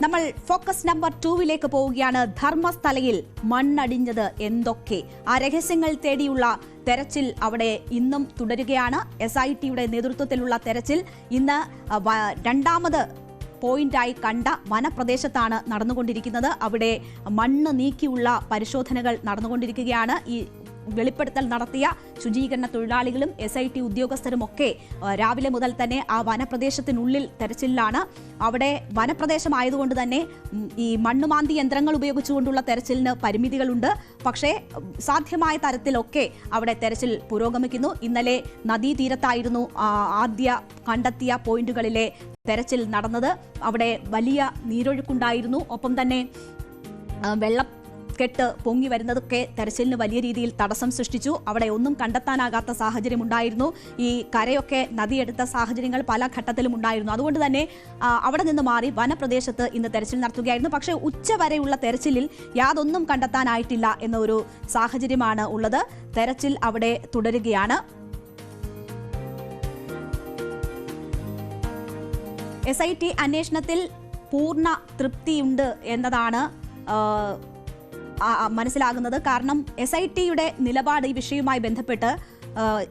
നമ്മൾ focus number 2 പോവുകയാണ്. ധർമ്മസ്ഥലയിൽ മണ്ണടിഞ്ഞത് എന്തൊക്കെ? ആ രഹസ്യങ്ങൾ തേടിയുള്ള തെരച്ചിൽ അവിടെ ഇന്നും തുടരുകയാണ്. SITയുടെ നേതൃത്വത്തിലുള്ള തെരച്ചിൽ ഇന്ന് രണ്ടാമത് പോയിന്റായി കണ്ട വനപ്രദേശത്താണ് നടന്നുകൊണ്ടിരിക്കുന്നത്. അവിടെ മണ്ണ് നീക്കിയുള്ള പരിശോധനകൾ നടന്നുകൊണ്ടിരിക്കുകയാണ്. ഈ വെളിപ്പെടുത്തൽ നടത്തിയ ശുചീകരണ തൊഴിലാളികളും SIT ഉദ്യോഗസ്ഥരും ഒക്കെ രാവിലെ മുതൽ തന്നെ ആ വനപ്രദേശത്തിനുള്ളിൽ തെരച്ചിലാണ്. അവിടെ വനപ്രദേശമായതുകൊണ്ട് തന്നെ ഈ മണ്ണുമാന്തി യന്ത്രങ്ങൾ ഉപയോഗിച്ചുകൊണ്ടുള്ള തെരച്ചിലിന് പരിമിതികളുണ്ട്. പക്ഷേ സാധ്യമായ തരത്തിലൊക്കെ അവിടെ തെരച്ചിൽ പുരോഗമിക്കുന്നു. ഇന്നലെ നദീതീരത്തായിരുന്നു ആദ്യ കണ്ടെത്തിയ പോയിന്റുകളിലെ തെരച്ചിൽ നടന്നത്. അവിടെ വലിയ നീരൊഴുക്കുണ്ടായിരുന്നു. ഒപ്പം തന്നെ വെള്ളക്കെട്ട് പൊങ്ങി വരുന്നതൊക്കെ തെരച്ചിലിന് വലിയ രീതിയിൽ തടസ്സം സൃഷ്ടിച്ചു. അവിടെ ഒന്നും കണ്ടെത്താനാകാത്ത സാഹചര്യം ഉണ്ടായിരുന്നു. ഈ കരയൊക്കെ നദിയെടുത്ത സാഹചര്യങ്ങൾ പല ഘട്ടത്തിലും ഉണ്ടായിരുന്നു. അതുകൊണ്ട് തന്നെ അവിടെ നിന്ന് മാറി വനപ്രദേശത്ത് ഇന്ന് തെരച്ചിൽ നടത്തുകയായിരുന്നു. പക്ഷേ ഉച്ചവരെയുള്ള തെരച്ചിലിൽ യാതൊന്നും കണ്ടെത്താനായിട്ടില്ല എന്ന ഒരു സാഹചര്യമാണ് ഉള്ളത്. തെരച്ചിൽ അവിടെ തുടരുകയാണ്. SIT അന്വേഷണത്തിൽ പൂർണ്ണ തൃപ്തിയുണ്ട് എന്നതാണ് മനസ്സിലാകുന്നത്. കാരണം SITയുടെ നിലപാട് ഈ വിഷയവുമായി ബന്ധപ്പെട്ട്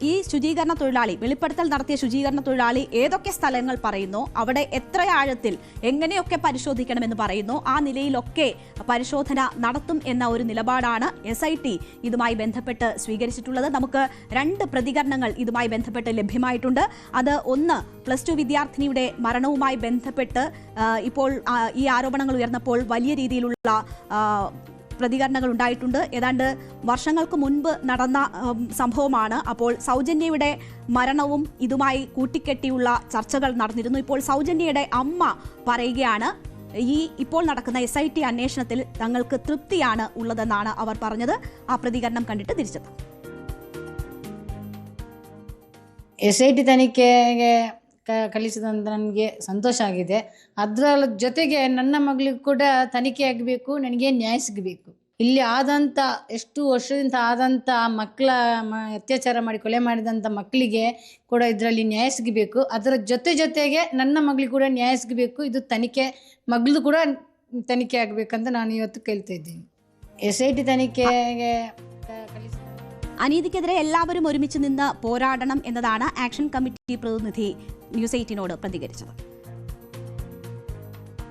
ഈ ശുചീകരണ തൊഴിലാളി വെളിപ്പെടുത്തൽ നടത്തിയ ശുചീകരണ തൊഴിലാളി ഏതൊക്കെ സ്ഥലങ്ങൾ പറയുന്നു, അവിടെ എത്ര ആഴത്തിൽ എങ്ങനെയൊക്കെ പരിശോധിക്കണമെന്ന് പറയുന്നു, ആ നിലയിലൊക്കെ പരിശോധന നടത്തും എന്ന ഒരു നിലപാടാണ് SIT ഇതുമായി ബന്ധപ്പെട്ട് സ്വീകരിച്ചിട്ടുള്ളത്. നമുക്ക് 2 പ്രതികരണങ്ങൾ ഇതുമായി ബന്ധപ്പെട്ട് ലഭ്യമായിട്ടുണ്ട്. അത് ഒന്ന്, +2 വിദ്യാർത്ഥിനിയുടെ മരണവുമായി ബന്ധപ്പെട്ട് ഇപ്പോൾ ഈ ആരോപണങ്ങൾ ഉയർന്നപ്പോൾ വലിയ രീതിയിലുള്ള പ്രതികരണങ്ങൾ ഉണ്ടായിട്ടുണ്ട്. ഏതാണ്ട് വർഷങ്ങൾക്ക് മുൻപ് നടന്ന സംഭവമാണ്. അപ്പോൾ സൗജന്യയുടെ മരണവും ഇതുമായി കൂട്ടിക്കെട്ടിയുള്ള ചർച്ചകൾ നടന്നിരുന്നു. ഇപ്പോൾ സൗജന്യയുടെ അമ്മ പറയുകയാണ്, ഈ ഇപ്പോൾ നടക്കുന്ന SIT അന്വേഷണത്തിൽ തങ്ങൾക്ക് തൃപ്തിയാണ് ഉള്ളതെന്നാണ് അവർ പറഞ്ഞത്. ആ പ്രതികരണം കണ്ടിട്ട് തിരിച്ചെത്താം. SIT ತನಿಖೆಗೆ ಕಳಿಸಿದಂತ ನನಗೆ ಸಂತೋಷ ಆಗಿದೆ. ಅದರ ಜೊತೆಗೆ ನನ್ನ ಮಗಳಿಗೆ ಕೂಡ ತನಿಖೆ ಆಗಬೇಕು, ನನಗೆ ನ್ಯಾಯ ಸಿಗಬೇಕು. ಇಲ್ಲಿ ಆದಂಥ ಎಷ್ಟು ವರ್ಷದಿಂದ ಆದಂಥ ಮಕ್ಕಳ ಅತ್ಯಾಚಾರ ಮಾಡಿ ಕೊಲೆ ಮಾಡಿದಂಥ ಮಕ್ಕಳಿಗೆ ಕೂಡ ಇದರಲ್ಲಿ ನ್ಯಾಯ ಸಿಗಬೇಕು. ಅದರ ಜೊತೆಗೆ ನನ್ನ ಮಗಳಿಗೆ ಕೂಡ ನ್ಯಾಯ ಸಿಗಬೇಕು. ಇದು ತನಿಖೆ ಮಗಳದು ಕೂಡ ತನಿಖೆ ಆಗಬೇಕಂತ ನಾನು ಇವತ್ತು ಕೇಳ್ತಾ ಇದ್ದೀನಿ. SIT ತನಿಖೆಗೆ അനീതിക്കെതിരെ എല്ലാവരും ഒരുമിച്ച് നിന്ന് പോരാടണം എന്നതാണ് ആക്ഷൻ കമ്മിറ്റി പ്രതിനിധി ന്യൂസ് 18നോട് പ്രതികരിച്ചത്.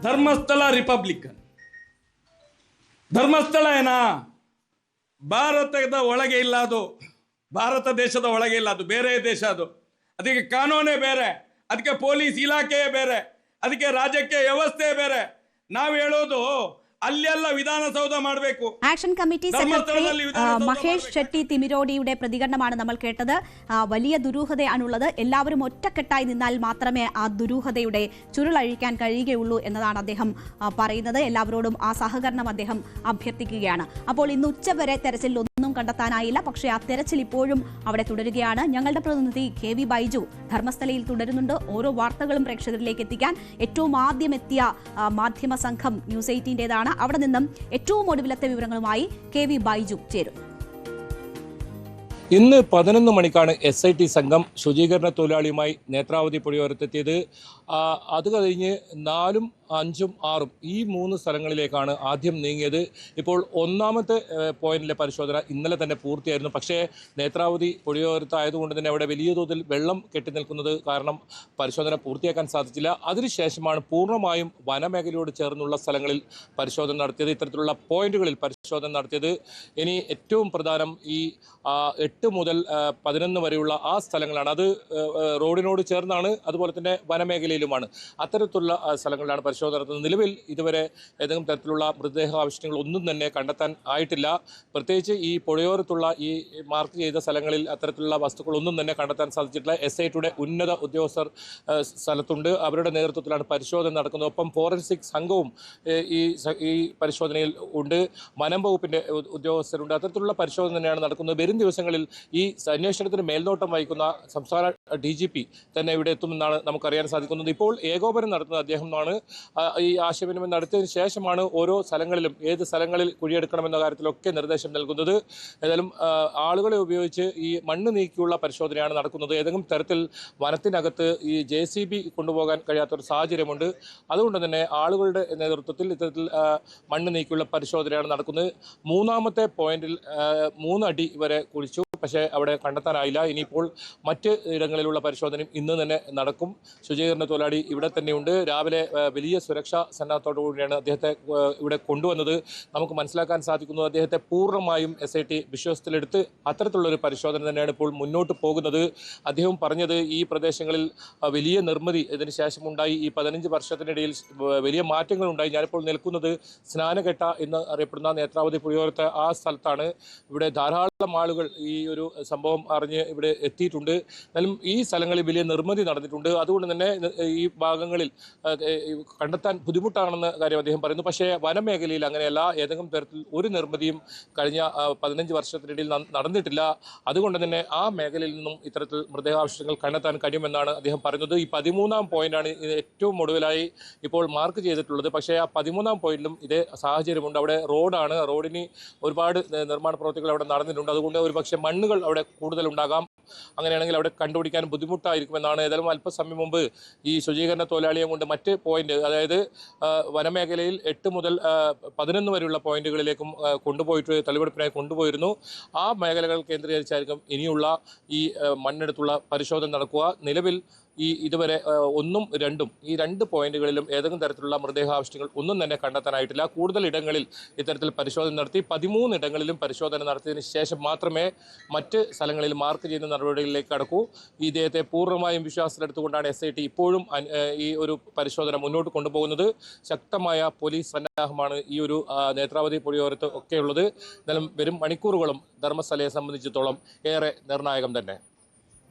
ಧರ್ಮಸ್ಥಳ ರಿಪಬ್ಲಿಕನ್ ಧರ್ಮಸ್ಥಳ ಏನಾ ಭಾರತದ ಒಳಗೆ ಇಲ್ಲ, ಅದು ಭಾರತ ದೇಶದ ಒಳಗೆ ಇಲ್ಲ, ಅದು ಬೇರೆ ದೇಶ. ಅದು ಅದಕ್ಕೆ ಕಾನೂನೇ ಬೇರೆ, ಅದಕ್ಕೆ ಪೊಲೀಸ್ ಇಲಾಖೆಯೇ ಬೇರೆ, ಅದಕ್ಕೆ ರಾಜ್ಯಕ್ಕೆ ವ್ಯವಸ್ಥೆ ಬೇರೆ. ನಾವು ಹೇಳೋದು അല്ലെല്ലാം വിധാനസൗധ ಮಾಡಬೇಕು. Action committee secretary Mahesh Shetty തിമിരോടിയുടെ പ്രതികരണമാണ് നമ്മൾ കേട്ടത്. വലിയ ദുരൂഹതയാണുള്ളത്. എല്ലാവരും ഒറ്റക്കെട്ടായി നിന്നാൽ മാത്രമേ ആ ദുരൂഹതയുടെ ചുരുളഴിക്കാൻ കഴിയുകയുള്ളൂ എന്നതാണ് അദ്ദേഹം പറയുന്നത്. എല്ലാവരോടും ആ സഹകരണം അദ്ദേഹം അഭ്യർത്ഥിക്കുകയാണ്. അപ്പോൾ ഇന്ന് ഉച്ചവരെ തെരച്ചിൽ ഒന്നും കണ്ടെത്താനായില്ല. പക്ഷേ ആ തെരച്ചിൽ ഇപ്പോഴും അവിടെ തുടരുകയാണ്. ഞങ്ങളുടെ പ്രതിനിധി KV ബൈജു ധർമ്മസ്ഥലയിൽ തുടരുന്നുണ്ട്. ഓരോ വാർത്തകളും പ്രേക്ഷകരിലേക്ക് എത്തിക്കാൻ ഏറ്റവും ആദ്യം എത്തിയ മാധ്യമ സംഘം ന്യൂസ് 18ന്റേതാണ്. അവിടെ നിന്നും ഏറ്റവും ഒടുവിലത്തെ വിവരങ്ങളുമായി KV ബൈജു ചേരും. ഇന്ന് 11 മണിക്കാണ് SIT സംഘം ശുചീകരണ തൊഴിലാളിയുമായി നേത്രാവതി പുഴയോരത്തെത്തിയത്. അത് കഴിഞ്ഞ് 4ഉം 5ഉം 6ഉം ഈ 3 സ്ഥലങ്ങളിലേക്കാണ് ആദ്യം നീങ്ങിയത്. ഇപ്പോൾ ഒന്നാമത്തെ പോയിന്റിലെ പരിശോധന ഇന്നലെ തന്നെ പൂർത്തിയായിരുന്നു. പക്ഷേ നേത്രാവതി പുഴയോരത്തായതുകൊണ്ട് തന്നെ അവിടെ വലിയ തോതിൽ വെള്ളം കെട്ടി നിൽക്കുന്നത് കാരണം പരിശോധന പൂർത്തിയാക്കാൻ സാധിച്ചില്ല. അതിനുശേഷമാണ് പൂർണ്ണമായും വനമേഖലയോട് ചേർന്നുള്ള സ്ഥലങ്ങളിൽ പരിശോധന നടത്തിയത്. ഇത്തരത്തിലുള്ള പോയിന്റുകളിൽ പരിശോധന നടത്തിയത്. ഇനി ഏറ്റവും പ്രധാനം ഈ 8 മുതൽ 11 വരെയുള്ള ആ സ്ഥലങ്ങളാണ്. അത് റോഡിനോട് ചേർന്നാണ്, അതുപോലെ തന്നെ വനമേഖലയിലുമാണ്. അത്തരത്തിലുള്ള സ്ഥലങ്ങളിലാണ് പരിശോധന നടത്തുന്നത്. നിലവിൽ ഇതുവരെ ഏതെങ്കിലും തരത്തിലുള്ള മൃതദേഹാവശിഷ്ടങ്ങൾ ഒന്നും തന്നെ കണ്ടെത്താൻ ആയിട്ടില്ല. പ്രത്യേകിച്ച് ഈ പുഴയോരത്തുള്ള ഈ മാർക്ക് ചെയ്ത സ്ഥലങ്ങളിൽ അത്തരത്തിലുള്ള വസ്തുക്കളൊന്നും തന്നെ കണ്ടെത്താൻ സാധിച്ചിട്ടില്ല. SITയുടെ ഉന്നത ഉദ്യോഗസ്ഥർ സ്ഥലത്തുണ്ട്. അവരുടെ നേതൃത്വത്തിലാണ് പരിശോധന നടക്കുന്നത്. ഒപ്പം ഫോറൻസിക് സംഘവും ഈ പരിശോധനയിൽ ഉണ്ട്. വനം വകുപ്പിൻ്റെ ഉദ്യോഗസ്ഥരുണ്ട്. അത്തരത്തിലുള്ള പരിശോധന തന്നെയാണ് നടക്കുന്നത്. വരും ദിവസങ്ങളിൽ ഈ അന്വേഷണത്തിന് മേൽനോട്ടം വഹിക്കുന്ന സംസ്ഥാന DGP തന്നെ ഇവിടെ എത്തുമെന്നാണ് നമുക്കറിയാൻ സാധിക്കുന്നത്. ഇപ്പോൾ ഏകോപനം നടത്തുന്നത് അദ്ദേഹമാണ്. ഈ ആശയവിനിമയം നടത്തിയതിനു ശേഷമാണ് ഓരോ സ്ഥലങ്ങളിലും ഏത് സ്ഥലങ്ങളിൽ കുഴിയെടുക്കണമെന്ന കാര്യത്തിലൊക്കെ നിർദ്ദേശം നൽകുന്നത്. ഏതായാലും ആളുകളെ ഉപയോഗിച്ച് ഈ മണ്ണ് നീക്കിയുള്ള പരിശോധനയാണ് നടക്കുന്നത്. ഏതെങ്കിലും തരത്തിൽ വനത്തിനകത്ത് ഈ JCB കൊണ്ടുപോകാൻ കഴിയാത്തൊരു സാഹചര്യമുണ്ട്. അതുകൊണ്ട് തന്നെ ആളുകളുടെ നേതൃത്വത്തിൽ ഇത്തരത്തിൽ മണ്ണ് നീക്കിയുള്ള പരിശോധനയാണ് നടക്കുന്നത്. മൂന്നാമത്തെ പോയിന്റിൽ 3 അടി വരെ കുഴിച്ചു, പക്ഷേ അവിടെ കണ്ടെത്താനായില്ല. ഇനിയിപ്പോൾ മറ്റ് ഇടങ്ങളിലുള്ള പരിശോധനയും ഇന്ന് തന്നെ നടക്കും. ശുചീകരണ തൊഴിലാളി ഇവിടെ തന്നെയുണ്ട്. രാവിലെ വലിയ സുരക്ഷാ സന്നാഹത്തോടു കൂടിയാണ് അദ്ദേഹത്തെ ഇവിടെ കൊണ്ടുവന്നത്. നമുക്ക് മനസ്സിലാക്കാൻ സാധിക്കുന്നത് അദ്ദേഹത്തെ പൂർണ്ണമായും SIT വിശ്വാസത്തിലെടുത്ത് അത്തരത്തിലുള്ളൊരു പരിശോധന തന്നെയാണ് ഇപ്പോൾ മുന്നോട്ട് പോകുന്നത്. അദ്ദേഹം പറഞ്ഞത് ഈ പ്രദേശങ്ങളിൽ വലിയ നിർമ്മിതി ഇതിന് ശേഷമുണ്ടായി. ഈ 15 വർഷത്തിനിടയിൽ വലിയ മാറ്റങ്ങളുണ്ടായി. ഞാനിപ്പോൾ നിൽക്കുന്നത് സ്നാനഘട്ട എന്ന് അറിയപ്പെടുന്ന നേത്രാവതി പുഴയോരത്തെ ആ സ്ഥലത്താണ്. ഇവിടെ ധാരാളം ആളുകൾ ഈ ഒരു സംഭവം അറിഞ്ഞ് ഇവിടെ എത്തിയിട്ടുണ്ട്. എന്നാലും ഈ സ്ഥലങ്ങളിൽ വലിയ നിർമ്മിതി നടന്നിട്ടുണ്ട്. അതുകൊണ്ട് തന്നെ ഈ ഭാഗങ്ങളിൽ കണ്ടെത്താൻ ബുദ്ധിമുട്ടാണെന്ന കാര്യം അദ്ദേഹം പറയുന്നു. പക്ഷേ വനമേഖലയിൽ അങ്ങനെയല്ല. ഏതെങ്കിലും തരത്തിൽ ഒരു നിർമ്മിതിയും കഴിഞ്ഞ 15 വർഷത്തിനിടയിൽ നടന്നിട്ടില്ല. അതുകൊണ്ട് തന്നെ ആ മേഖലയിൽ നിന്നും ഇത്തരത്തിൽ മൃതദേഹാവശിഷ്ടങ്ങൾ കണ്ടെത്താൻ കഴിയുമെന്നാണ് അദ്ദേഹം പറയുന്നത്. ഈ 13ാം പോയിന്റാണ് ഏറ്റവും ഒടുവിലായി ഇപ്പോൾ മാർക്ക് ചെയ്തിട്ടുള്ളത്. പക്ഷേ ആ 13ാം പോയിന്റിലും ഇതേ സാഹചര്യമുണ്ട്. അവിടെ റോഡാണ്. റോഡിന് ഒരുപാട് നിർമ്മാണ പ്രവൃത്തികൾ അവിടെ നടന്നിട്ടുണ്ട്. അതുകൊണ്ട് ഒരുപക്ഷെ മണ്ണുകൾ അവിടെ കൂടുതലുണ്ടാകാം. അങ്ങനെയാണെങ്കിൽ അവിടെ കണ്ടുപിടിക്കാൻ ബുദ്ധിമുട്ടായിരിക്കുമെന്നാണ്. ഏതായാലും അല്പസമയം മുമ്പ് ഈ ശുചീകരണ തൊഴിലാളിയെ കൊണ്ട് മറ്റ് പോയിന്റ്, അതായത് വനമേഖലയിൽ 8 മുതൽ 11 വരെയുള്ള പോയിന്റുകളിലേക്കും കൊണ്ടുപോയിട്ട് തെളിവെടുപ്പിനായി കൊണ്ടുപോയിരുന്നു. ആ മേഖലകൾ കേന്ദ്രീകരിച്ചായിരിക്കും ഇനിയുള്ള ഈ മണ്ണെടുത്തുള്ള പരിശോധന നടക്കുക. നിലവിൽ ഇതുവരെ 1ഉം 2ഉം ഈ 2 പോയിന്റുകളിലും ഏതെങ്കിലും തരത്തിലുള്ള മൃതദേഹാവശിഷ്ടങ്ങൾ ഒന്നും തന്നെ കണ്ടെത്താനായിട്ടില്ല. കൂടുതൽ ഇടങ്ങളിൽ ഇത്തരത്തിൽ പരിശോധന നടത്തി 13 ഇടങ്ങളിലും പരിശോധന നടത്തിയതിനു ശേഷം മാത്രമേ മറ്റ് സ്ഥലങ്ങളിൽ മാർക്ക് ചെയ്യുന്ന നടപടികളിലേക്ക് കടക്കൂ. ഈ ഇദ്ദേഹത്തെ പൂർണ്ണമായും വിശ്വാസത്തിലെടുത്തുകൊണ്ടാണ് SIT ഇപ്പോഴും ഈ ഒരു പരിശോധന മുന്നോട്ട് കൊണ്ടുപോകുന്നത്. ശക്തമായ പോലീസ് സന്നാഹമാണ് ഈ ഒരു നേത്രാവതി പുഴയോരത്ത് ഒക്കെയുള്ളത്. എന്നാലും വരും മണിക്കൂറുകളും ധർമ്മസ്ഥലയെ സംബന്ധിച്ചിടത്തോളം ഏറെ നിർണായകം തന്നെ.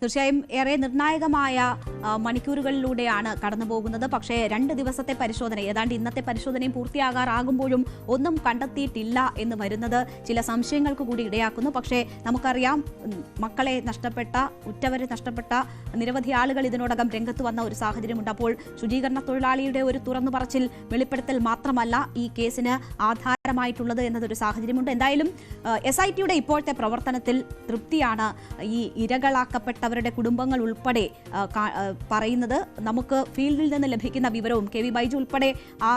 തീർച്ചയായും ഏറെ നിർണായകമായ മണിക്കൂറുകളിലൂടെയാണ് കടന്നു പോകുന്നത്. പക്ഷേ 2 ദിവസത്തെ പരിശോധന, ഏതാണ്ട് ഇന്നത്തെ പരിശോധനയും പൂർത്തിയാകാറാകുമ്പോഴും ഒന്നും കണ്ടെത്തിയിട്ടില്ല എന്ന് വരുന്നത് ചില സംശയങ്ങൾക്ക് കൂടി ഇടയാക്കുന്നു. പക്ഷേ നമുക്കറിയാം, മക്കളെ നഷ്ടപ്പെട്ട, ഉറ്റവരെ നഷ്ടപ്പെട്ട നിരവധി ആളുകൾ ഇതിനോടകം രംഗത്ത് വന്ന ഒരു സാഹചര്യമുണ്ട്. അപ്പോൾ ശുചീകരണ തൊഴിലാളിയുടെ ഒരു തുറന്നു പറച്ചിൽ, വെളിപ്പെടുത്തൽ മാത്രമല്ല ഈ കേസിന് ആധാരമായിട്ടുള്ളത് എന്നതൊരു സാഹചര്യമുണ്ട്. എന്തായാലും SITയുടെ ഇപ്പോഴത്തെ പ്രവർത്തനത്തിൽ തൃപ്തിയാണ് ഈ ഇരകളാക്കപ്പെട്ടവരുടെ കുടുംബങ്ങൾ ഉൾപ്പെടെ പറയുന്നത്. നമുക്ക് ഫീൽഡിൽ നിന്ന് ലഭിക്കുന്ന വിവരവും KV ബൈജു ഉൾപ്പെടെ ആ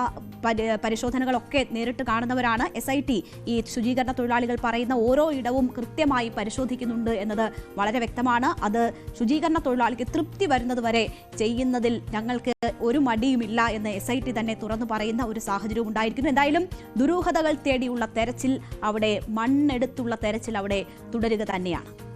പരിശോധനകളൊക്കെ നേരിട്ട് കാണുന്നവരാണ്. SIT ഈ ശുചീകരണ തൊഴിലാളികൾ പറയുന്ന ഓരോ ഇടവും കൃത്യമായി പരിശോധിക്കുന്നുണ്ട് എന്നത് വളരെ വ്യക്തമാണ്. അത് ശുചീകരണ തൊഴിലാളിക്ക് തൃപ്തി വരുന്നത് വരെ ചെയ്യുന്നതിൽ ഞങ്ങൾക്ക് ഒരു മടിയുമില്ല എന്ന് SIT തന്നെ തുറന്നു പറയുന്ന ഒരു സാഹചര്യവും ഉണ്ടായിരിക്കുന്നു. എന്തായാലും ദുരൂഹതകൾ തേടിയുള്ള തെരച്ചിൽ, അവിടെ മണ്ണെടുത്തുള്ള തെരച്ചിൽ അവിടെ തുടരുക തന്നെയാണ്.